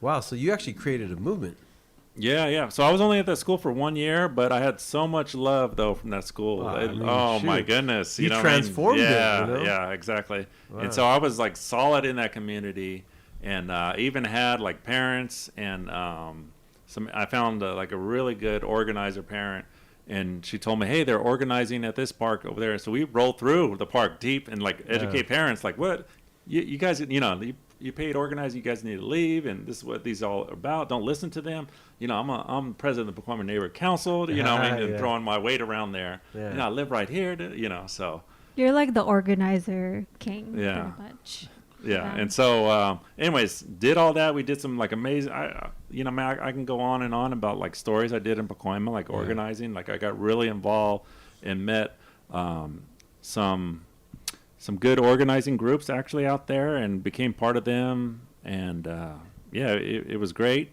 Wow, so you actually created a movement. Yeah. So I was only at that school for 1 year, but I had so much love though from that school. My goodness, you transformed it. Yeah, exactly. Wow. And so I was like solid in that community, and even had like parents and I found like a really good organizer parent, and she told me, hey, they're organizing at this park over there. So we rolled through the park deep and like educate parents, like, what you guys, you paid organizing, you guys need to leave, and this is what these are all about. Don't listen to them. I'm president of the Pacoima Neighborhood Council, and throwing my weight around there. I live right here, so. You're like the organizer king, very much. Yeah, and so, anyways, did all that. We did some like amazing. I can go on and on about like stories I did in Pacoima, like organizing. Like I got really involved and met some good organizing groups actually out there, and became part of them. And it was great.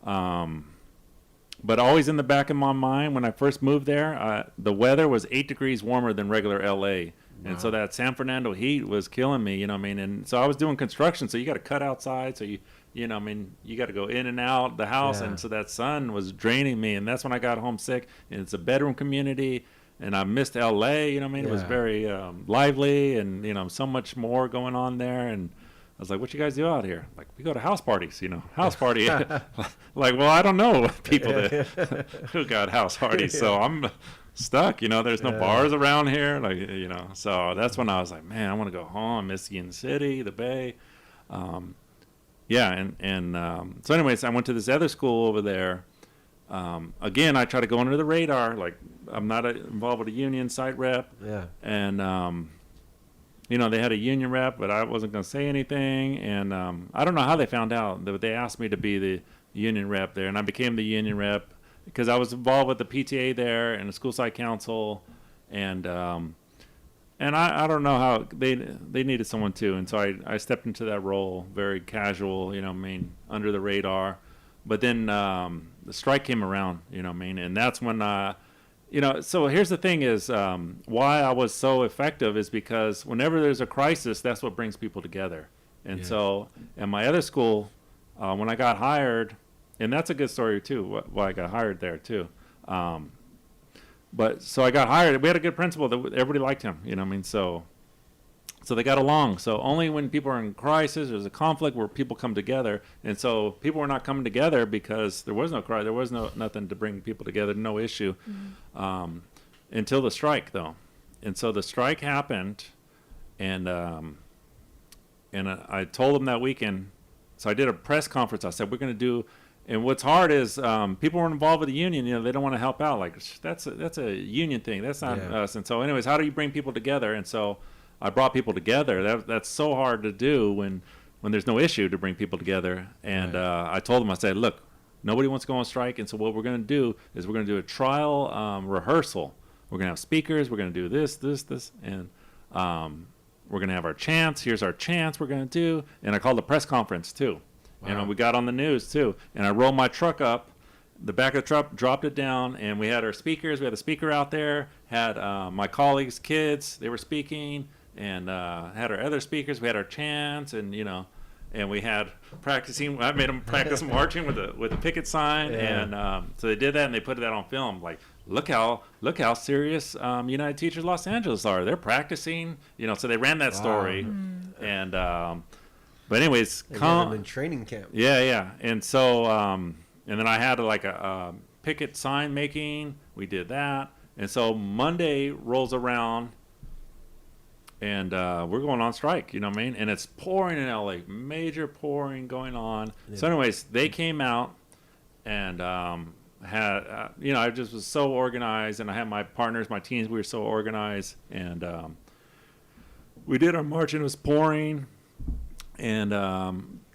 But always in the back of my mind, when I first moved there, the weather was 8 degrees warmer than regular LA. And so that San Fernando heat was killing me, and so I was doing construction, so you got to cut outside, so you got to go in and out the house, and so that sun was draining me, and that's when I got homesick. And it's a bedroom community, and I missed LA, it was very lively, and so much more going on there. And I was like, what you guys do out here? Like, we go to house parties, house party. Like, well, I don't know people who got house parties, so I'm stuck, there's no bars around here, like, so that's when I was like, man, I want to go home. Michigan City, the Bay. So anyways, I went to this other school over there. Again, I try to go under the radar, like I'm not involved with a union site rep. And they had a union rep, but I wasn't going to say anything. And I don't know how they found out, but they asked me to be the union rep there, and I became the union rep because I was involved with the PTA there and the school site council, and I don't know how they needed someone too, and so I stepped into that role, very casual, under the radar. But then the strike came around, and that's when so here's the thing is why I was so effective is because whenever there's a crisis, that's what brings people together. And so at my other school, when I got hired. And that's a good story too, why I got hired there too. But so I got hired. We had a good principal that everybody liked him, so they got along. So only when people are in crisis, there's a conflict where people come together. And so people were not coming together because there was no crisis, there was nothing to bring people together, no issue, until the strike though. And so the strike happened, and I told them that weekend. So I did a press conference. I said, we're going to do. And what's hard is people were involved with the union. They don't want to help out. Like that's a union thing. That's not us. And so, anyways, how do you bring people together? And so, I brought people together. That's so hard to do when there's no issue to bring people together. And I told them, I said, look, nobody wants to go on strike. And so, what we're going to do is we're going to do a trial rehearsal. We're going to have speakers. We're going to do this, and we're going to have our chants. Here's our chants we're going to do. And I called a press conference too. Wow. We got on the news too, and I rolled my truck up, the back of the truck, dropped it down, and we had our speakers. We had a speaker out there, had my colleagues' kids, they were speaking, and had our other speakers. We had our chants, and and we had practicing. I made them practice marching with a picket sign, and so they did that, and they put that on film. Like, look how serious United Teachers Los Angeles are. They're practicing, so they ran that story, and. But anyways, in training camp. Yeah. And so, and then I had like a picket sign making. We did that. And so Monday rolls around, and we're going on strike, And it's pouring in LA, major pouring going on. Yeah. So anyways, they came out and had, I just was so organized, and I had my partners, my teams, we were so organized. And we did our march, and it was pouring. And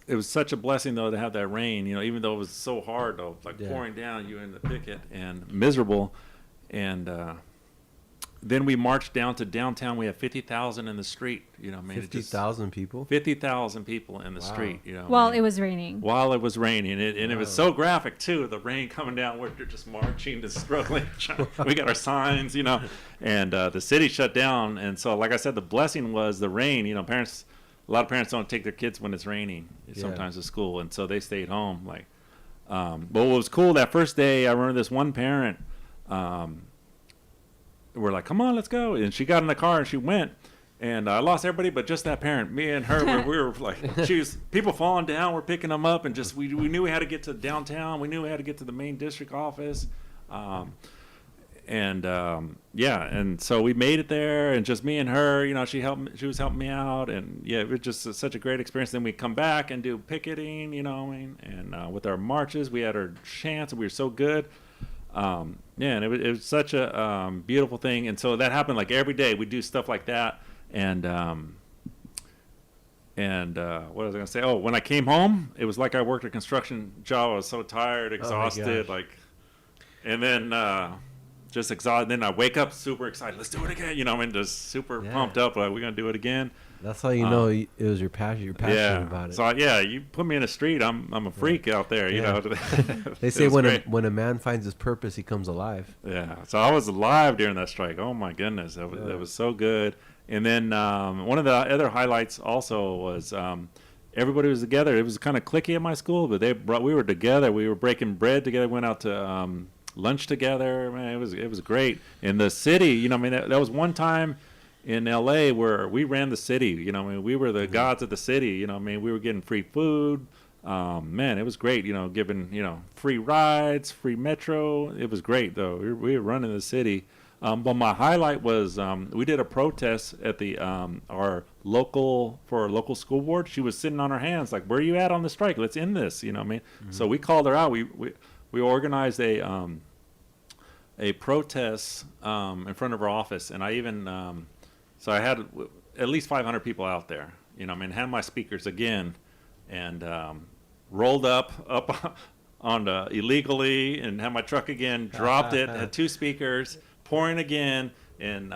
it was such a blessing, though, to have that rain, even though it was so hard, though, like pouring down, you in the picket, and miserable. And then we marched down to downtown. We had 50,000 in the street. 50,000 people? 50,000 people in the street. While it was raining. While it was raining. And it was so graphic, too, the rain coming down. We're just marching, just struggling. We got our signs, and the city shut down. And so, like I said, the blessing was the rain. Parents... a lot of parents don't take their kids when it's raining sometimes to school, and so they stayed home. Like, but what was cool that first day, I remember this one parent. We're like, come on, let's go, and she got in the car and she went. And I lost everybody, but just that parent. Me and her, we were like, people falling down. We're picking them up, and just we knew we had to get to downtown. We knew we had to get to the main district office, and so we made it there. And just me and her, you know, she was helping me out, and yeah, it was just such a great experience. Then we come back and do picketing, you know, and with our marches, we had our chants, and we were so good. And it was such a beautiful thing. And so that happened like every day. We do stuff like that. And what was I gonna say? Oh, when I came home, it was like I worked a construction job. I was so tired, exhausted, and then just exhausted. Then I wake up super excited. Let's do it again. You know, I mean, just super pumped up. Like, we're gonna do it again. That's how you know it was your passion. You're passionate about it. So you put me in the street, I'm a freak out there. You know. They say when a man finds his purpose, he comes alive. Yeah. So I was alive during that strike. Oh my goodness, that was so good. And then one of the other highlights also was everybody was together. It was kind of cliquey at my school, but we were together. We were breaking bread together. Went out to lunch together. Man, it was great. In the city, you know, I mean, that was one time in LA where we ran the city. You know, I mean, we were the gods of the city. You know, I mean, we were getting free food. Man, it was great. You know, giving free rides, free metro. It was great though. We were running the city. But my highlight was we did a protest at the our local school board. She was sitting on her hands like, "Where are you at on the strike? Let's end this." You know what I mean? Mm-hmm. So we called her out. We organized a protest in front of her office, and I even so I had at least 500 people out there. You know, I mean, had my speakers again, and rolled up on illegally, and had my truck again, dropped it, had 2 speakers. Pouring again, and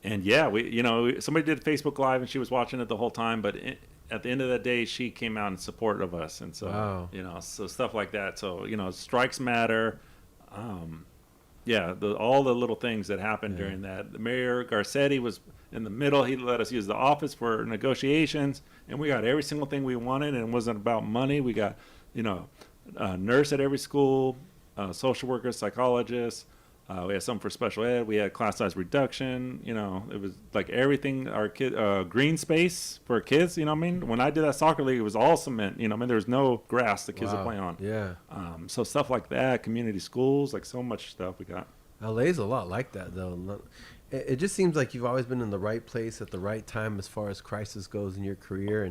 somebody did Facebook Live and she was watching it the whole time, but at the end of that day she came out in support of us, and so so stuff like that. So strikes matter. All the little things that happened during that. The Mayor Garcetti was in the middle. He let us use the office for negotiations, and we got every single thing we wanted, and it wasn't about money. We got a nurse at every school, social workers, psychologists. We had some for special ed. We had class size reduction. It was like everything. Our kid, green space for kids. You know what I mean? When I did that soccer league, it was all cement. I mean, there was no grass the kids would play on. Yeah. So stuff like that, community schools, like so much stuff we got. LA's a lot like that though. It just seems like you've always been in the right place at the right time as far as crisis goes in your career,